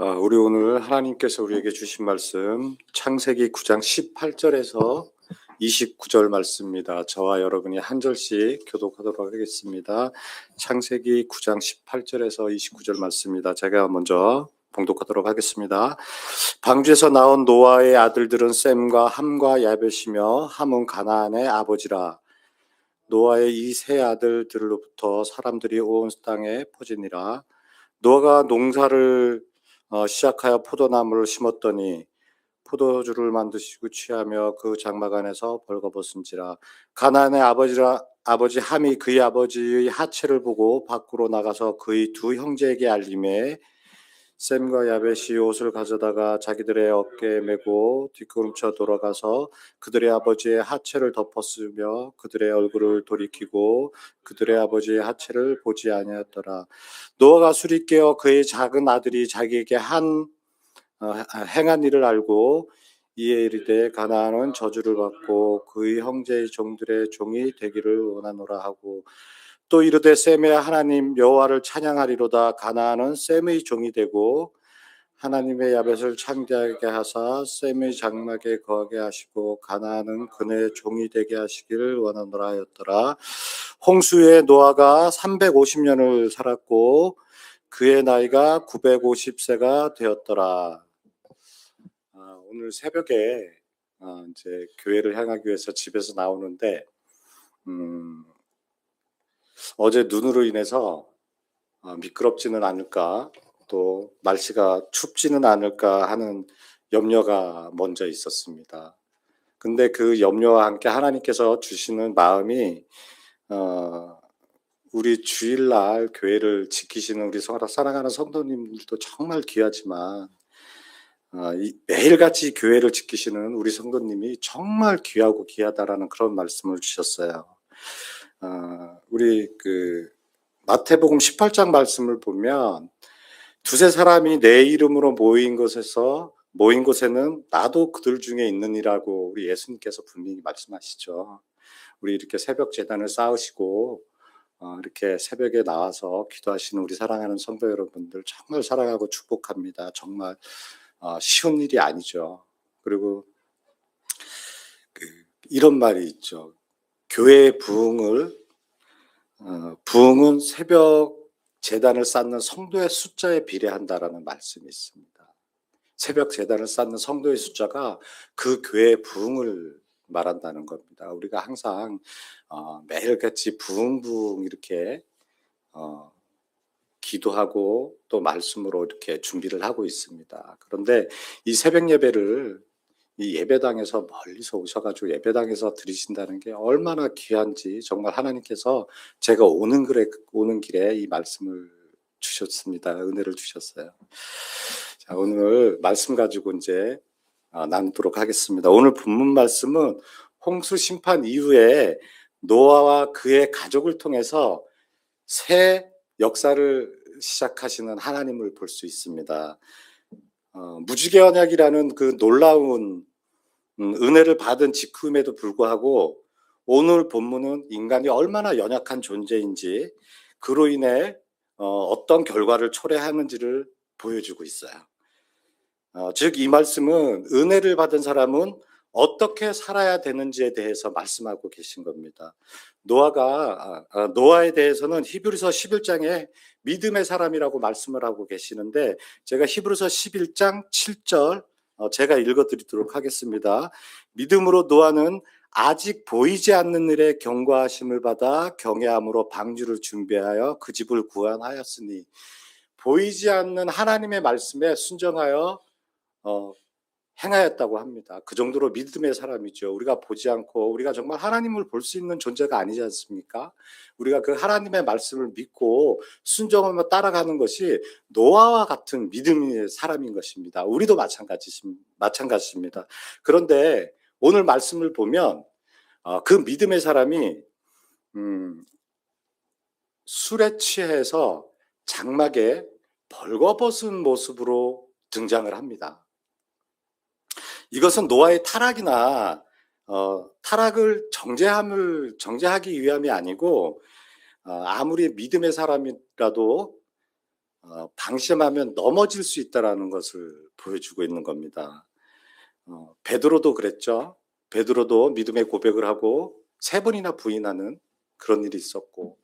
우리 오늘 하나님께서 우리에게 주신 말씀 창세기 9장 18절에서 29절 말씀입니다. 저와 여러분이 한 절씩 교독하도록 하겠습니다. 창세기 9장 18절에서 29절 말씀입니다. 제가 먼저 봉독하도록 하겠습니다. 방주에서 나온 노아의 아들들은 셈과 함과 야벳이며 함은 가나안의 아버지라. 노아의 이 세 아들들로부터 사람들이 온 땅에 퍼지니라. 노아가 농사를 시작하여 포도나무를 심었더니 포도주를 만드시고 취하며 그 장막 안에서 벌거벗은지라. 가나안의 아버지 함이 그의 아버지의 하체를 보고 밖으로 나가서 그의 두 형제에게 알림해 셈과 야벳이 옷을 가져다가 자기들의 어깨에 메고 뒷걸음쳐 돌아가서 그들의 아버지의 하체를 덮었으며 그들의 얼굴을 돌이키고 그들의 아버지의 하체를 보지 아니하였더라. 노아가 술이 깨어 그의 작은 아들이 자기에게 행한 일을 알고 이에 이르되 가나안은 저주를 받고 그의 형제의 종들의 종이 되기를 원하노라 하고 또 이르되 셈의 하나님 여호와를 찬양하리로다. 가나안은 셈의 종이 되고 하나님의 야벳을 창대하게 하사 셈의 장막에 거하게 하시고 가나안은 그의 종이 되게 하시기를 원하노라 하였더라. 홍수에 노아가 350년을 살았고 그의 나이가 950세가 되었더라. 오늘 새벽에 이제 교회를 향하기 위해서 집에서 나오는데 어제 눈으로 인해서 미끄럽지는 않을까, 또 날씨가 춥지는 않을까 하는 염려가 먼저 있었습니다. 근데 그 염려와 함께 하나님께서 주시는 마음이 우리 주일날 교회를 지키시는 우리 사랑하는 성도님들도 정말 귀하지만 매일같이 교회를 지키시는 우리 성도님이 정말 귀하고 귀하다라는 그런 말씀을 주셨어요. 우리 마태복음 18장 말씀을 보면 두세 사람이 내 이름으로 모인 곳에는 나도 그들 중에 있느니라고 우리 예수님께서 분명히 말씀하시죠. 우리 이렇게 새벽 제단을 쌓으시고 이렇게 새벽에 나와서 기도하시는 우리 사랑하는 성도 여러분들 정말 사랑하고 축복합니다. 정말 쉬운 일이 아니죠. 그리고 이런 말이 있죠. 교회의 부흥은 새벽 제단을 쌓는 성도의 숫자에 비례한다라는 말씀이 있습니다. 새벽 제단을 쌓는 성도의 숫자가 그 교회의 부흥을 말한다는 겁니다. 우리가 항상 매일같이 부흥 이렇게 기도하고 또 말씀으로 이렇게 준비를 하고 있습니다. 그런데 이 새벽 예배를 이 예배당에서 멀리서 오셔가지고 예배당에서 드리신다는 게 얼마나 귀한지 정말 하나님께서 제가 오는 길에 이 말씀을 주셨습니다. 은혜를 주셨어요. 자, 오늘 말씀 가지고 이제 나누도록 하겠습니다. 오늘 본문 말씀은 홍수 심판 이후에 노아와 그의 가족을 통해서 새 역사를 시작하시는 하나님을 볼 수 있습니다. 무지개 언약이라는 그 놀라운 은혜를 받은 직후임에도 불구하고 오늘 본문은 인간이 얼마나 연약한 존재인지 그로 인해 어떤 결과를 초래하는지를 보여주고 있어요. 즉 이 말씀은 은혜를 받은 사람은 어떻게 살아야 되는지에 대해서 말씀하고 계신 겁니다. 노아에 대해서는 히브리서 11장에 믿음의 사람이라고 말씀을 하고 계시는데 제가 히브리서 11장 7절 제가 읽어드리도록 하겠습니다. 믿음으로 노아는 아직 보이지 않는 일에 경고하심을 받아 경외함으로 방주를 준비하여 그 집을 구원하였으니 보이지 않는 하나님의 말씀에 순종하여 행하였다고 합니다. 그 정도로 믿음의 사람이죠. 우리가 보지 않고 우리가 정말 하나님을 볼 수 있는 존재가 아니지 않습니까? 우리가 그 하나님의 말씀을 믿고 순종하며 따라가는 것이 노아와 같은 믿음의 사람인 것입니다. 우리도 마찬가지입니다. 그런데 오늘 말씀을 보면 그 믿음의 사람이 술에 취해서 장막에 벌거벗은 모습으로 등장을 합니다. 이것은 노아의 타락을 정죄하기 위함이 아니고 아무리 믿음의 사람이라도 방심하면 넘어질 수 있다라는 것을 보여주고 있는 겁니다. 베드로도 그랬죠. 베드로도 믿음의 고백을 하고 3번이나 부인하는 그런 일이 있었고,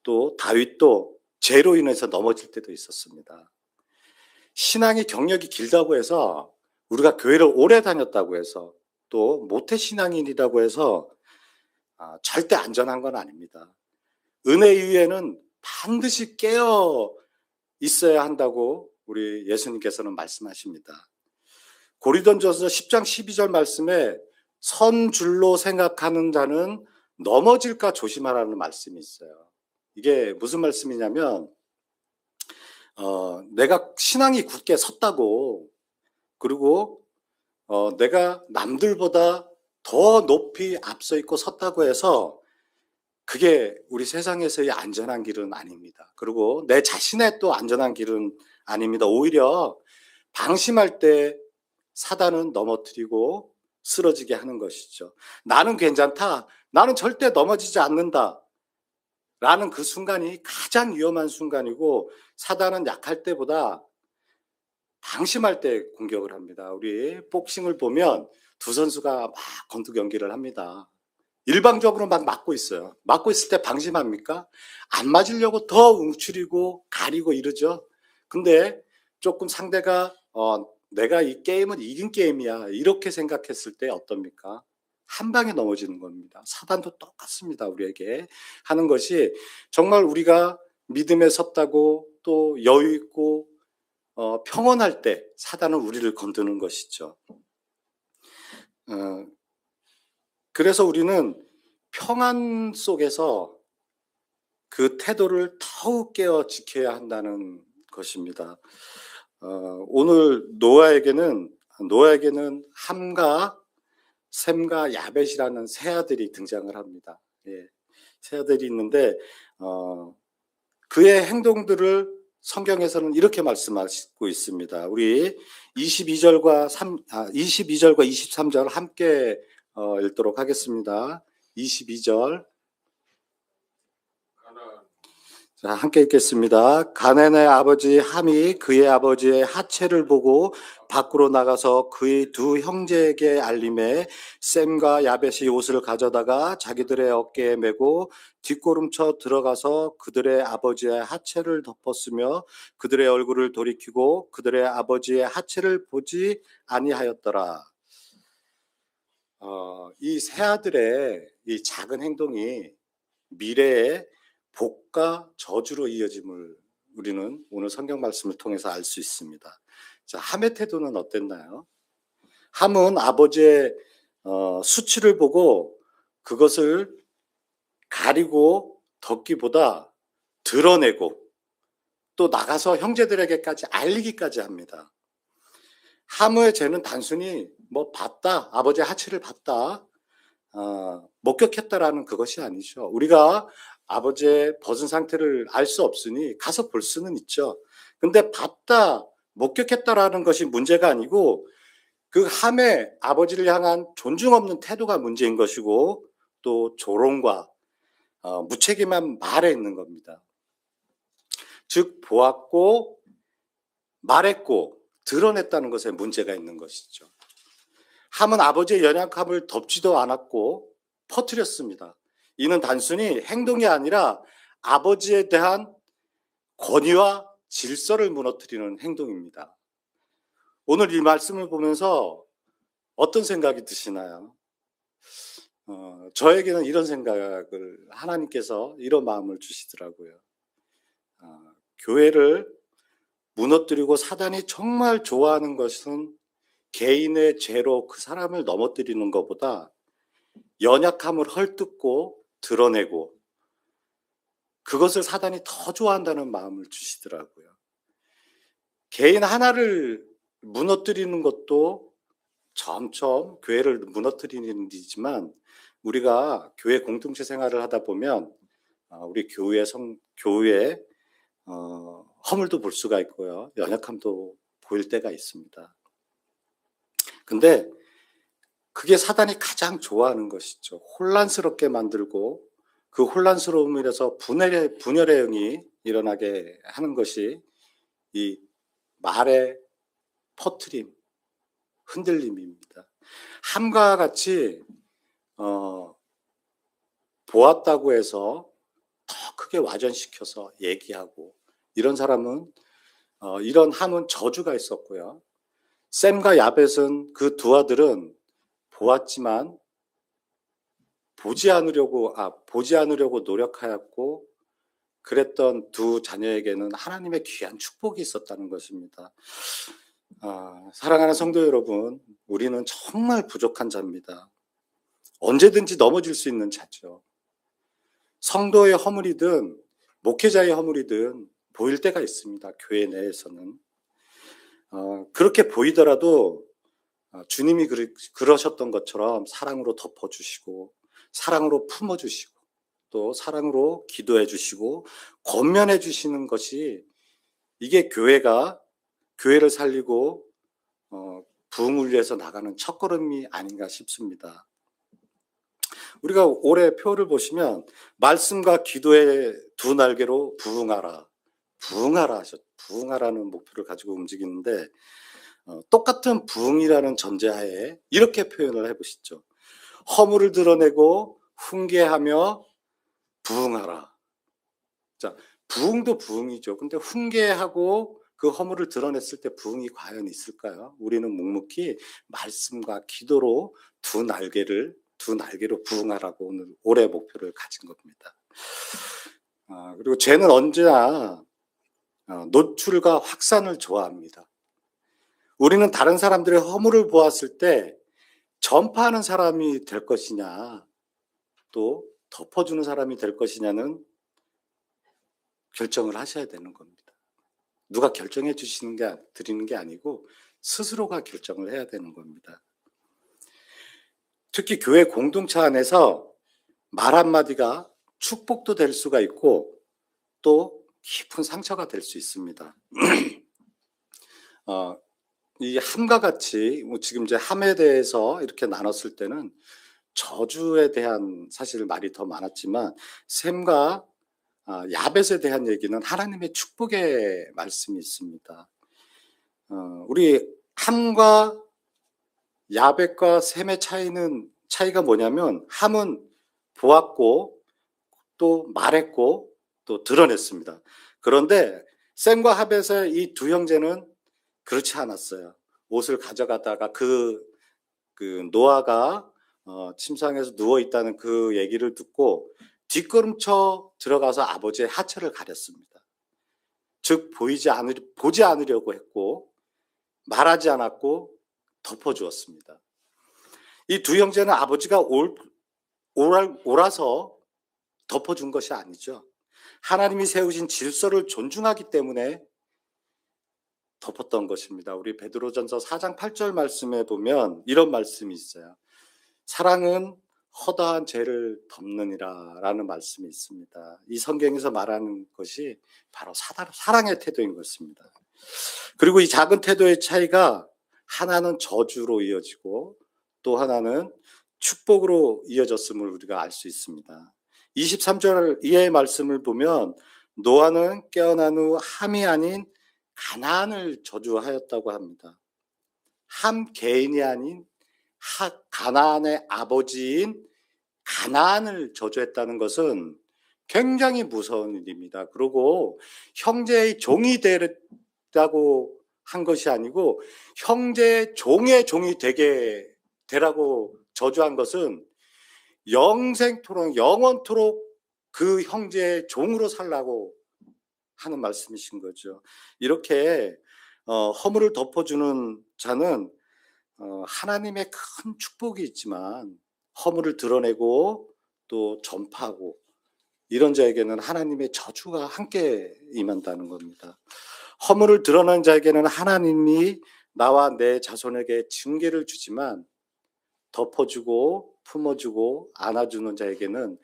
또 다윗도 죄로 인해서 넘어질 때도 있었습니다. 신앙의 경력이 길다고 해서, 우리가 교회를 오래 다녔다고 해서, 또 모태신앙인이라고 해서 절대 안전한 건 아닙니다. 은혜 위에는 반드시 깨어 있어야 한다고 우리 예수님께서는 말씀하십니다. 고린도전서 10장 12절 말씀에 선 줄로 생각하는 자는 넘어질까 조심하라는 말씀이 있어요. 이게 무슨 말씀이냐면, 내가 신앙이 굳게 섰다고, 그리고 내가 남들보다 더 높이 앞서 있고 섰다고 해서 그게 우리 세상에서의 안전한 길은 아닙니다. 그리고 내 자신의 또 안전한 길은 아닙니다. 오히려 방심할 때 사단은 넘어뜨리고 쓰러지게 하는 것이죠. 나는 괜찮다, 나는 절대 넘어지지 않는다 라는 그 순간이 가장 위험한 순간이고, 사단은 약할 때보다 방심할 때 공격을 합니다. 우리 복싱을 보면 두 선수가 막 권투 경기를 합니다. 일방적으로 막 맞고 있어요. 맞고 있을 때 방심합니까? 안 맞으려고 더 움츠리고 가리고 이러죠. 근데 조금 상대가 내가 이 게임은 이긴 게임이야 이렇게 생각했을 때 어떻습니까? 한 방에 넘어지는 겁니다. 사단도 똑같습니다. 우리에게 하는 것이, 정말 우리가 믿음에 섰다고 또 여유 있고 평온할 때 사단은 우리를 건드는 것이죠. 그래서 우리는 평안 속에서 그 태도를 더욱 깨어 지켜야 한다는 것입니다. 오늘 노아에게는 함과 셈과 야벳이라는 세 아들이 등장을 합니다. 예, 세 아들이 있는데 그의 행동들을 성경에서는 이렇게 말씀하고 있습니다. 우리 22절과 23절 함께 읽도록 하겠습니다. 22절. 자, 함께 읽겠습니다. 가나안의 아버지 함이 그의 아버지의 하체를 보고 밖으로 나가서 그의 두 형제에게 알림해 셈과 야벳이 옷을 가져다가 자기들의 어깨에 메고 뒷걸음쳐 들어가서 그들의 아버지의 하체를 덮었으며 그들의 얼굴을 돌이키고 그들의 아버지의 하체를 보지 아니하였더라. 이 세 아들의 이 작은 행동이 미래의 복과 저주로 이어짐을 우리는 오늘 성경 말씀을 통해서 알 수 있습니다. 자, 함의 태도는 어땠나요? 함은 아버지의 수치를 보고 그것을 가리고 덮기보다 드러내고 또 나가서 형제들에게까지 알리기까지 합니다. 함의 죄는 단순히 봤다, 아버지의 하체를 봤다, 목격했다라는 그것이 아니죠. 우리가 아버지의 벗은 상태를 알 수 없으니 가서 볼 수는 있죠. 근데 봤다, 목격했다라는 것이 문제가 아니고 그 함의 아버지를 향한 존중 없는 태도가 문제인 것이고, 또 조롱과 무책임한 말에 있는 겁니다. 즉 보았고 말했고 드러냈다는 것에 문제가 있는 것이죠. 함은 아버지의 연약함을 덮지도 않았고 퍼뜨렸습니다. 이는 단순히 행동이 아니라 아버지에 대한 권위와 질서를 무너뜨리는 행동입니다. 오늘 이 말씀을 보면서 어떤 생각이 드시나요? 저에게는 이런 생각을, 하나님께서 이런 마음을 주시더라고요. 교회를 무너뜨리고 사단이 정말 좋아하는 것은 개인의 죄로 그 사람을 넘어뜨리는 것보다 연약함을 헐뜯고 드러내고 그것을 사단이 더 좋아한다는 마음을 주시더라고요. 개인 하나를 무너뜨리는 것도 점점 교회를 무너뜨리는 일이지만, 우리가 교회 공동체 생활을 하다 보면 우리 교회의 허물도 볼 수가 있고요, 연약함도 보일 때가 있습니다. 근데 그게 사단이 가장 좋아하는 것이죠. 혼란스럽게 만들고 그 혼란스러움이라서 분열의 영이 일어나게 하는 것이 이 말의 퍼트림, 흔들림입니다. 함과 같이 보았다고 해서 더 크게 와전시켜서 얘기하고, 이런 사람은 이런 함은 저주가 있었고요. 셈과 야벳은 그 두 아들은 보았지만 보지 않으려고 노력하였고, 그랬던 두 자녀에게는 하나님의 귀한 축복이 있었다는 것입니다. 사랑하는 성도 여러분, 우리는 정말 부족한 자입니다. 언제든지 넘어질 수 있는 자죠. 성도의 허물이든 목회자의 허물이든 보일 때가 있습니다. 교회 내에서는. 그렇게 보이더라도 주님이 그러셨던 것처럼 사랑으로 덮어주시고, 사랑으로 품어주시고, 또 사랑으로 기도해 주시고 권면해 주시는 것이, 이게 교회를 살리고 부흥을 위해서 나가는 첫걸음이 아닌가 싶습니다. 우리가 올해 표를 보시면 말씀과 기도의 두 날개로 부흥하라는 목표를 가지고 움직이는데, 똑같은 부흥이라는 전제하에 이렇게 표현을 해보시죠. 허물을 드러내고 훈계하며 부흥하라. 자, 부흥도 부흥이죠. 근데 훈계하고 그 허물을 드러냈을 때 부흥이 과연 있을까요? 우리는 묵묵히 말씀과 기도로 두 날개로 부흥하라고 올해 목표를 가진 겁니다. 그리고 죄는 언제나 노출과 확산을 좋아합니다. 우리는 다른 사람들의 허물을 보았을 때 전파하는 사람이 될 것이냐, 또 덮어주는 사람이 될 것이냐는 결정을 하셔야 되는 겁니다. 누가 결정해 드리는 게 아니고 스스로가 결정을 해야 되는 겁니다. 특히 교회 공동체 안에서 말 한마디가 축복도 될 수가 있고 또 깊은 상처가 될 수 있습니다. 이 함과 같이 지금 이제 함에 대해서 이렇게 나눴을 때는 저주에 대한 사실 말이 더 많았지만, 셈과 야벳에 대한 얘기는 하나님의 축복의 말씀이 있습니다. 우리 함과 야벳과 셈의 차이가 뭐냐면, 함은 보았고 또 말했고 또 드러냈습니다. 그런데 셈과 야벳의 이 두 형제는 그렇지 않았어요. 옷을 가져가다가 그 노아가 침상에서 누워 있다는 그 얘기를 듣고 뒷걸음쳐 들어가서 아버지의 하체를 가렸습니다. 즉 보지 않으려고 했고 말하지 않았고 덮어주었습니다. 이 두 형제는 아버지가 옳아서 덮어준 것이 아니죠. 하나님이 세우신 질서를 존중하기 때문에 덮었던 것입니다. 우리 베드로전서 4장 8절 말씀에 보면 이런 말씀이 있어요. 사랑은 허다한 죄를 덮느니라 라는 말씀이 있습니다. 이 성경에서 말하는 것이 바로 사랑의 태도인 것입니다. 그리고 이 작은 태도의 차이가, 하나는 저주로 이어지고 또 하나는 축복으로 이어졌음을 우리가 알 수 있습니다. 23절 이하의 말씀을 보면, 노아는 깨어난 후 함이 아닌 가나안을 저주하였다고 합니다. 함 개인이 아닌 가나안의 아버지인 가나안을 저주했다는 것은 굉장히 무서운 일입니다. 그리고 형제의 종이 되라고 한 것이 아니고 형제의 종의 종이 되라고 저주한 것은 영원토록 그 형제의 종으로 살라고 하는 말씀이신 거죠. 이렇게 허물을 덮어주는 자는 하나님의 큰 축복이 있지만, 허물을 드러내고 또 전파하고 이런 자에게는 하나님의 저주가 함께 임한다는 겁니다. 허물을 드러낸 자에게는 하나님이 나와 내 자손에게 징계를 주지만, 덮어주고 품어주고 안아주는 자에게는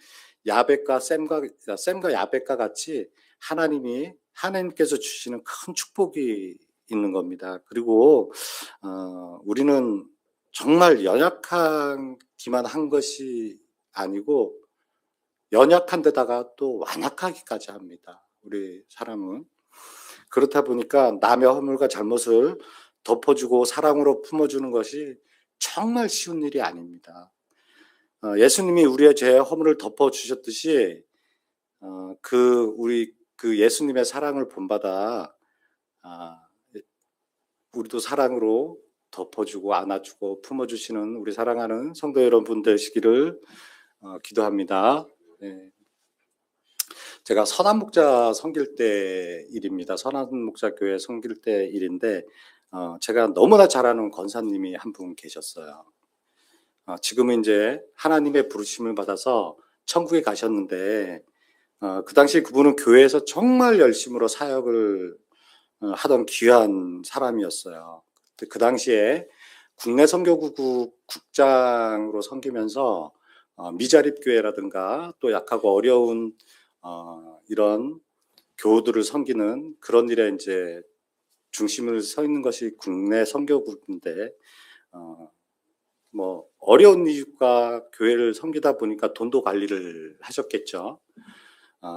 셈과 야벳과 같이 하나님께서 주시는 큰 축복이 있는 겁니다. 그리고 우리는 정말 연약하기만 한 것이 아니고 연약한 데다가 또 완악하기까지 합니다. 우리 사람은. 그렇다 보니까 남의 허물과 잘못을 덮어주고 사랑으로 품어주는 것이 정말 쉬운 일이 아닙니다. 예수님이 우리의 죄의 허물을 덮어주셨듯이 우리 예수님의 사랑을 본받아 우리도 사랑으로 덮어주고 안아주고 품어주시는 우리 사랑하는 성도 여러분 되시기를 기도합니다. 네. 제가 선한 목자 섬길 때 일입니다. 선한 목자 교회 섬길 때 일인데 제가 너무나 잘 아는 권사님이 한 분 계셨어요. 지금은 이제 하나님의 부르심을 받아서 천국에 가셨는데 그 당시 그분은 교회에서 정말 열심으로 사역을 하던 귀한 사람이었어요. 그 당시에 국내 선교국 국장으로 섬기면서 미자립 교회라든가 또 약하고 어려운 이런 교우들을 섬기는 그런 일에 이제 중심을 서 있는 것이 국내 선교국인데 뭐 어려운 이유가 교회를 섬기다 보니까 돈도 관리를 하셨겠죠.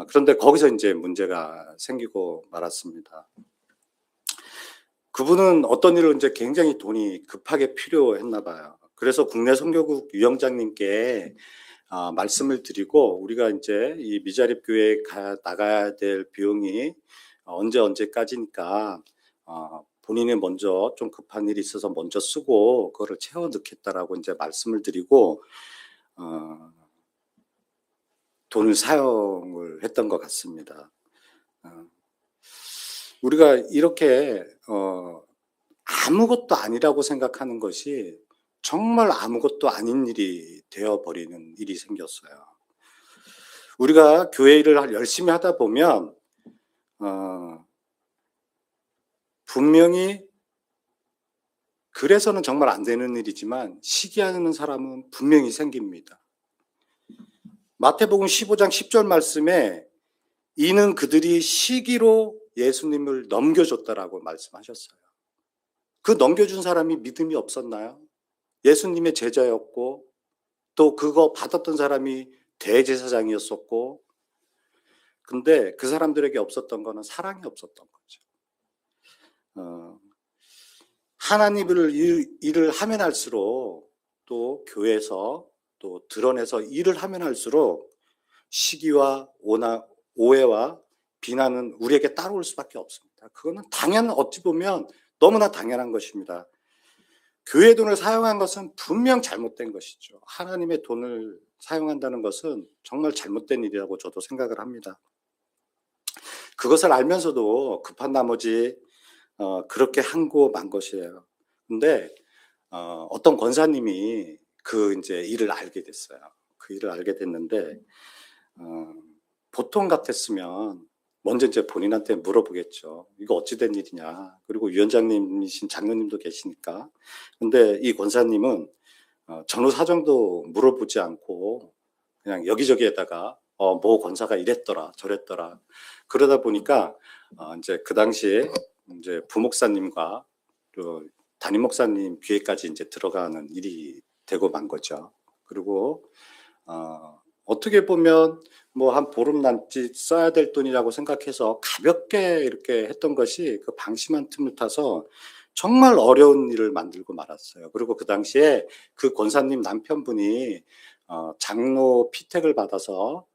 그런데 거기서 이제 문제가 생기고 말았습니다. 그분은 어떤 일을 이제 굉장히 돈이 급하게 필요했나 봐요. 그래서 국내 선교국 위원장님께 말씀을 드리고 우리가 이제 이 미자립 교회에 나가야 될 비용이 언제까지니까 본인이 먼저 좀 급한 일이 있어서 먼저 쓰고 그거를 채워 넣겠다라고 이제 말씀을 드리고 돈을 사용을 했던 것 같습니다. 우리가 이렇게 아무것도 아니라고 생각하는 것이 정말 아무것도 아닌 일이 되어버리는 일이 생겼어요. 우리가 교회 일을 열심히 하다 보면 분명히 그래서는 정말 안 되는 일이지만 시기하는 사람은 분명히 생깁니다. 마태복음 15장 10절 말씀에 이는 그들이 시기로 예수님을 넘겨줬다라고 말씀하셨어요. 그 넘겨준 사람이 믿음이 없었나요? 예수님의 제자였고 또 그거 받았던 사람이 대제사장이었었고 근데 그 사람들에게 없었던 거는 사랑이 없었던 거죠. 하나님을 일을 하면 할수록 또 교회에서 또 드러내서 일을 하면 할수록 시기와 오해와 비난은 우리에게 따라올 수밖에 없습니다. 그거는 어찌 보면 너무나 당연한 것입니다. 교회 돈을 사용한 것은 분명 잘못된 것이죠. 하나님의 돈을 사용한다는 것은 정말 잘못된 일이라고 저도 생각을 합니다. 그것을 알면서도 급한 나머지 그렇게 한고 만 것이에요. 근데 어떤 권사님이 이제 일을 알게 됐어요. 그 일을 알게 됐는데 보통 같았으면 먼저 이제 본인한테 물어보겠죠. 이거 어찌된 일이냐. 그리고 위원장님이신 장로님도 계시니까. 근데 이 권사님은 전후 사정도 물어보지 않고 그냥 여기저기에다가 뭐 권사가 이랬더라 저랬더라. 그러다 보니까 이제 그 당시에 이제 부목사님과 또 담임 목사님 귀에까지 이제 들어가는 일이 되고 만 거죠. 그리고 어떻게 보면 뭐 한 보름남짓 써야 될 돈이라고 생각해서 가볍게 이렇게 했던 것이 그 방심한 틈을 타서 정말 어려운 일을 만들고 말았어요. 그리고 그 당시에 그 권사님 남편분이 장로 피택을 받아서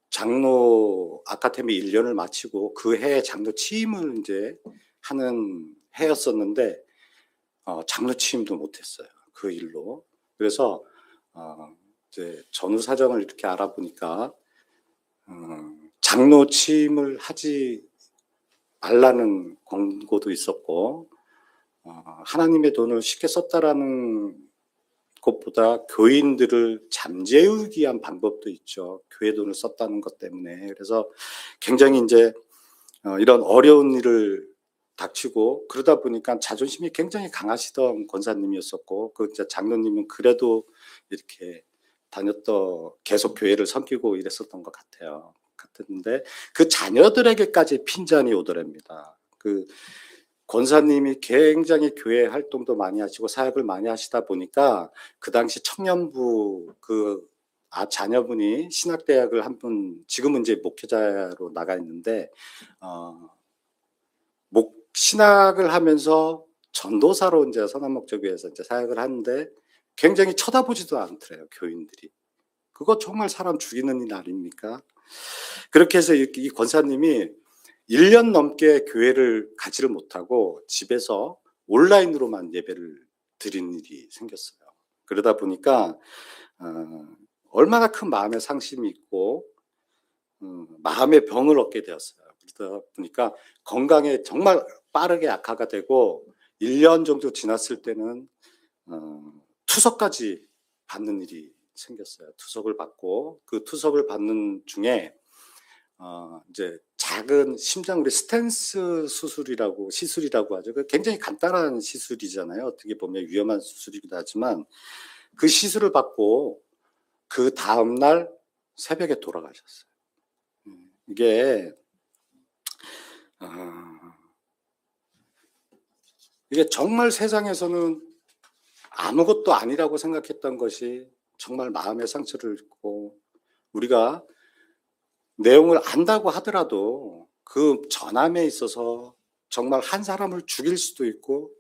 장로 아카데미 1년을 마치고 그 해에 장로 취임을 이제 하는 해였었는데 장로 취임도 못했어요. 그 일로. 그래서 이제 전후 사정을 이렇게 알아보니까 장로 취임을 하지 말라는 권고도 있었고 하나님의 돈을 쉽게 썼다라는 것보다 교인들을 잠재우기 위한 방법도 있죠. 교회 돈을 썼다는 것 때문에. 그래서 굉장히 이제 이런 어려운 일을 닥치고 그러다 보니까 자존심이 굉장히 강하시던 권사님이었었고 그 장로님은 그래도 이렇게 계속 교회를 섬기고 이랬었던 것 같은데 그 자녀들에게까지 핀잔이 오더랍니다. 그 권사님이 굉장히 교회 활동도 많이 하시고 사역을 많이 하시다 보니까 그 당시 청년부 그 자녀분이 신학대학을 한 분, 지금은 이제 목회자로 나가 있는데, 신학을 하면서 전도사로 이제 선한목적교회에서 이제 사역을 하는데 굉장히 쳐다보지도 않더래요, 교인들이. 그거 정말 사람 죽이는 일 아닙니까? 그렇게 해서 이 권사님이 1년 넘게 교회를 가지를 못하고 집에서 온라인으로만 예배를 드리는 일이 생겼어요. 그러다 보니까 얼마나 큰 마음의 상심이 있고 마음의 병을 얻게 되었어요. 그러다 보니까 건강에 정말 빠르게 악화가 되고 1년 정도 지났을 때는 투석까지 받는 일이 생겼어요. 투석을 받고 그 투석을 받는 중에 이제 작은 심장, 우리 스탠스 시술이라고 하죠. 그 굉장히 간단한 시술이잖아요. 어떻게 보면 위험한 수술이기도 하지만 그 시술을 받고 그 다음날 새벽에 돌아가셨어요. 이게 정말 세상에서는 아무것도 아니라고 생각했던 것이 정말 마음의 상처를 입고, 우리가 내용을 안다고 하더라도 그 전함에 있어서 정말 한 사람을 죽일 수도 있고,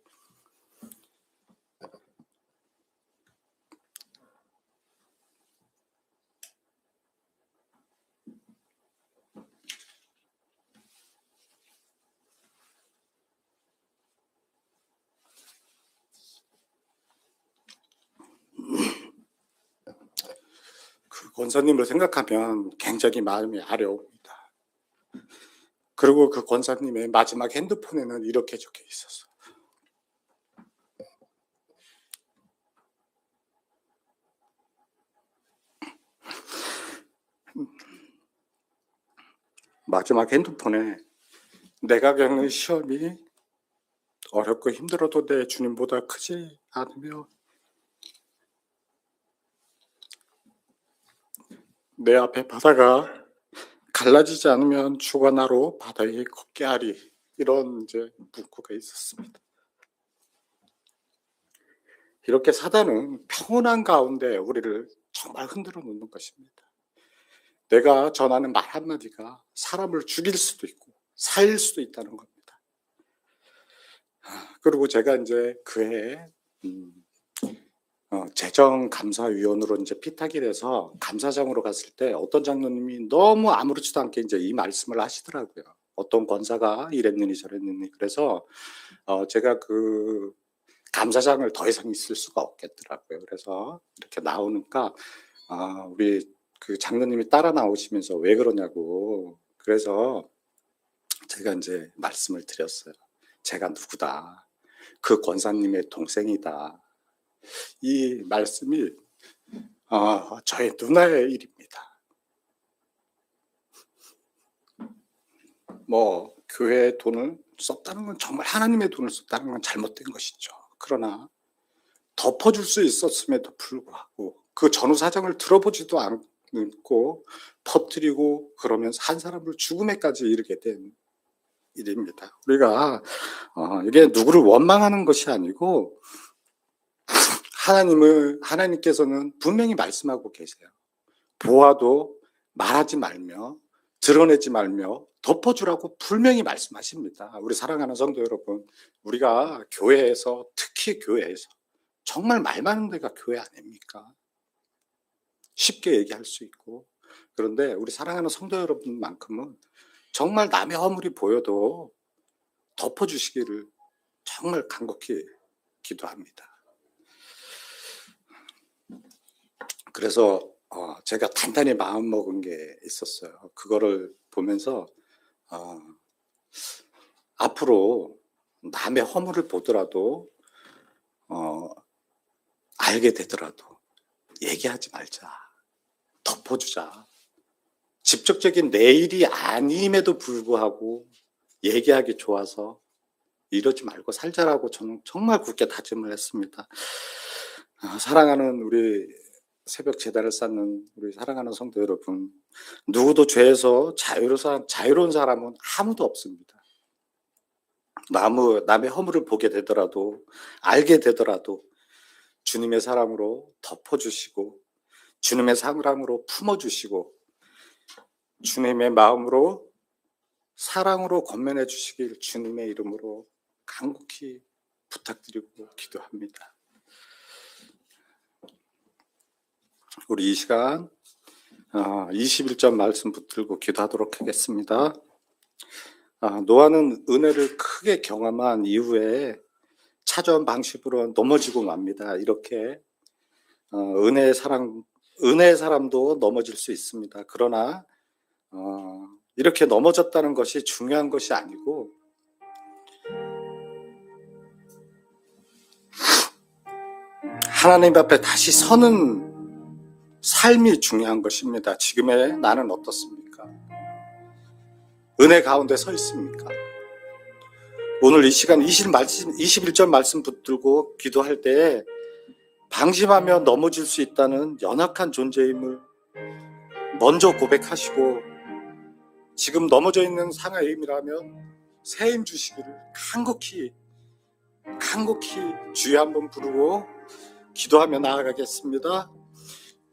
그 권사님을 생각하면 굉장히 마음이 아려옵니다. 그리고 그 권사님의 마지막 핸드폰에는 이렇게 적혀 있었어요. 마지막 핸드폰에 내가 겪는 시험이 어렵고 힘들어도 내 주님보다 크지 않으며 내 앞에 바다가 갈라지지 않으면 주가 나로 바다에 걷게 하리, 이런 이제 문구가 있었습니다. 이렇게 사단은 평온한 가운데 우리를 정말 흔들어 놓는 것입니다. 내가 전하는 말 한마디가 사람을 죽일 수도 있고 살릴 수도 있다는 겁니다. 그리고 제가 이제 그해 재정감사위원으로 이제 피탁이 돼서 감사장으로 갔을 때 어떤 장로님이 너무 아무렇지도 않게 이제 이 말씀을 하시더라고요. 어떤 권사가 이랬느니 저랬느니. 그래서 제가 그 감사장을 더 이상 있을 수가 없겠더라고요. 그래서 이렇게 나오니까 우리 그 장로님이 따라 나오시면서 왜 그러냐고. 그래서 제가 이제 말씀을 드렸어요. 제가 누구다. 그 권사님의 동생이다. 이 말씀이 저의 누나의 일입니다. 뭐 교회의 돈을 썼다는 건, 정말 하나님의 돈을 썼다는 건 잘못된 것이죠. 그러나 덮어줄 수 있었음에도 불구하고 그 전후 사정을 들어보지도 않고 퍼뜨리고 그러면서 한 사람을 죽음에까지 이르게 된 일입니다. 우리가 이게 누구를 원망하는 것이 아니고 하나님께서는 분명히 말씀하고 계세요. 보아도 말하지 말며 드러내지 말며 덮어주라고 분명히 말씀하십니다. 우리 사랑하는 성도 여러분, 우리가 교회에서, 특히 교회에서 정말 말 많은 데가 교회 아닙니까? 쉽게 얘기할 수 있고. 그런데 우리 사랑하는 성도 여러분만큼은 정말 남의 허물이 보여도 덮어주시기를 정말 간곡히 기도합니다. 그래서 제가 단단히 마음먹은 게 있었어요. 그거를 보면서 앞으로 남의 허물을 보더라도 알게 되더라도 얘기하지 말자. 덮어주자. 직접적인 내 일이 아님에도 불구하고 얘기하기 좋아서 이러지 말고 살자라고 저는 정말 굳게 다짐을 했습니다. 사랑하는 우리 새벽 제단을 쌓는 우리 사랑하는 성도 여러분, 누구도 죄에서 자유로운 사람은 아무도 없습니다. 남의 허물을 보게 되더라도, 알게 되더라도 주님의 사랑으로 덮어주시고 주님의 사랑으로 품어주시고 주님의 마음으로 사랑으로 권면해 주시길 주님의 이름으로 간곡히 부탁드리고 기도합니다. 우리 이 시간 21절 말씀 붙들고 기도하도록 하겠습니다. 노아는 은혜를 크게 경험한 이후에 찾아온 방식으로 넘어지고 맙니다. 이렇게 은혜의 사람도 넘어질 수 있습니다. 그러나 이렇게 넘어졌다는 것이 중요한 것이 아니고 하나님 앞에 다시 서는 삶이 중요한 것입니다. 지금의 나는 어떻습니까? 은혜 가운데 서 있습니까? 오늘 이 시간 21절 말씀 붙들고 기도할 때 방심하며 넘어질 수 있다는 연약한 존재임을 먼저 고백하시고 지금 넘어져 있는 상하임이라면 새 힘 주시기를 간곡히 주여 한번 부르고 기도하며 나아가겠습니다.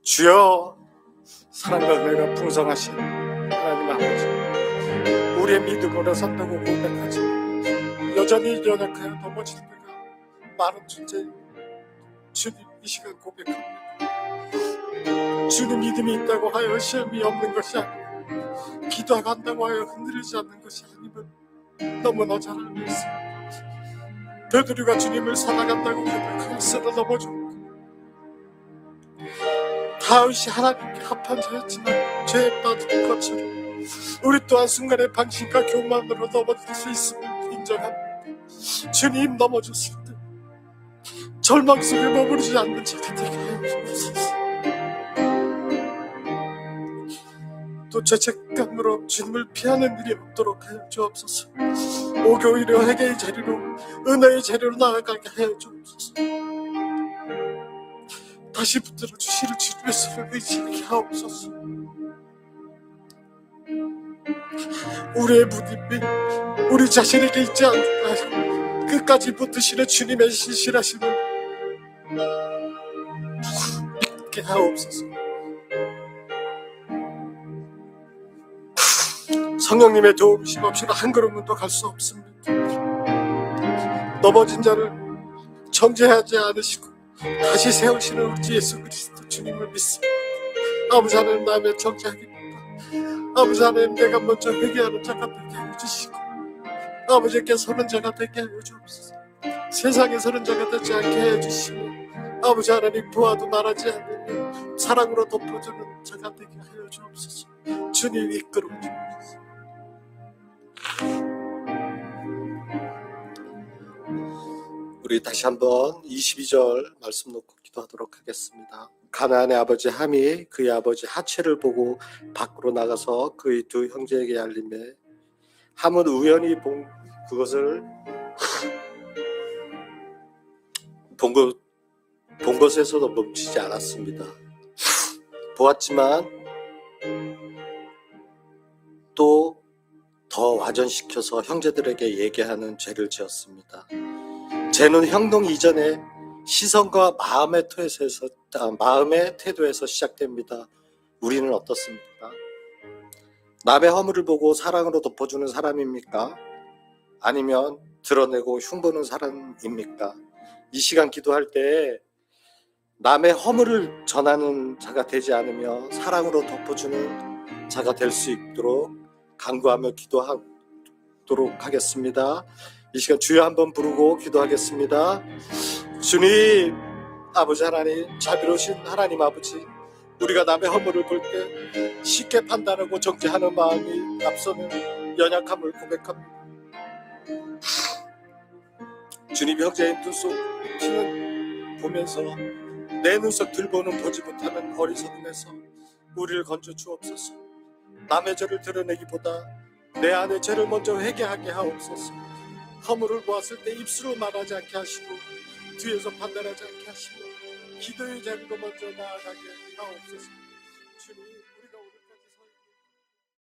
주여, 사랑과 은혜가 풍성하신 하나님 아버지, 우리의 믿음으로 섰다고 고백하지 여전히 연약하여 넘어질 때가 많은 존재인 주님, 이 시간 고백합니다. 주님 믿음이 있다고 하여 시험이 없는 것이 아니고 기도하고 한다고 하여 흔들리지 않는 것이 아님을 너무나 잘 알고 있습니다. 베드로가 주님을 사랑한다고 고백하였으나 넘어졌고 다윗이 하나님께 합한 자였지만 죄에 빠진 것처럼 우리 또한 순간의 방심과 교만으로 넘어질 수 있음을 인정합니다. 주님, 넘어졌을 때 절망 속에 머무르지 않는 자가 되게 하여 주옵소서. 또 죄책감으로 주님을 피하는 일이 없도록 하여 주옵소서. 오히려 회개의 자리로, 은혜의 자리로 나아가게 하여 주옵소서. 다시 붙들어 주시는 주님의 손을 의지하게 하옵소서. 우리의 무딘 우리 자신에게 있지 않고 끝까지 붙드시는 주님의 신실하심을 믿게 하옵소서. 성령님의 도우심 없이는 한 걸음도 갈 수 없습니다. 넘어진 자를 정죄하지 않으시고 다시 세우시는 우리 예수 그리스도 주님을 믿습니다. 아버지 하나님, 남의 정죄하기보다 아버지 하나님, 내가 먼저 회개하는 자가 되게 하여 주시고 아버지께 서는 자가 되게 하여 주옵소서. 세상에 서는 자가 되지 않게 하여 주시고 아버지 하나님, 보아도 말하지 않으며 사랑으로 덮어주는 자가 되게 하여 주옵소서. 주님 이끌어 주옵소서. 우리 다시 한번 22절 말씀 놓고 기도하도록 하겠습니다. 가나안의 아버지 함이 그의 아버지 하체를 보고 밖으로 나가서 그의 두 형제에게 알림해 함은 우연히 본 것에서도 멈추지 않았습니다. 보았지만 또 더 와전시켜서 형제들에게 얘기하는 죄를 지었습니다. 죄는 행동 이전에 시선과 마음의 태도에서 시작됩니다. 우리는 어떻습니까? 남의 허물을 보고 사랑으로 덮어주는 사람입니까? 아니면 드러내고 흉보는 사람입니까? 이 시간 기도할 때 남의 허물을 전하는 자가 되지 않으며 사랑으로 덮어주는 자가 될 수 있도록 간구하며 기도하도록 하겠습니다. 이 시간 주여 한번 부르고 기도하겠습니다. 주님, 아버지 하나님, 자비로우신 하나님 아버지, 우리가 남의 허물을 볼 때 쉽게 판단하고 정죄하는 마음이 앞서는 연약함을 고백합니다. 주님, 형제의 눈속 피는 보면서 내 눈썹 들보는 보지 못하는 어리석음에서 우리를 건져 주옵소서. 남의 죄를 드러내기보다 내 안의 죄를 먼저 회개하게 하옵소서. 허물을 보았을 때 입술로 말하지 않게 하시고 뒤에서 판단하지 않게 하시고 기도의 자리로 먼저 나아가게 하옵소서. 주님,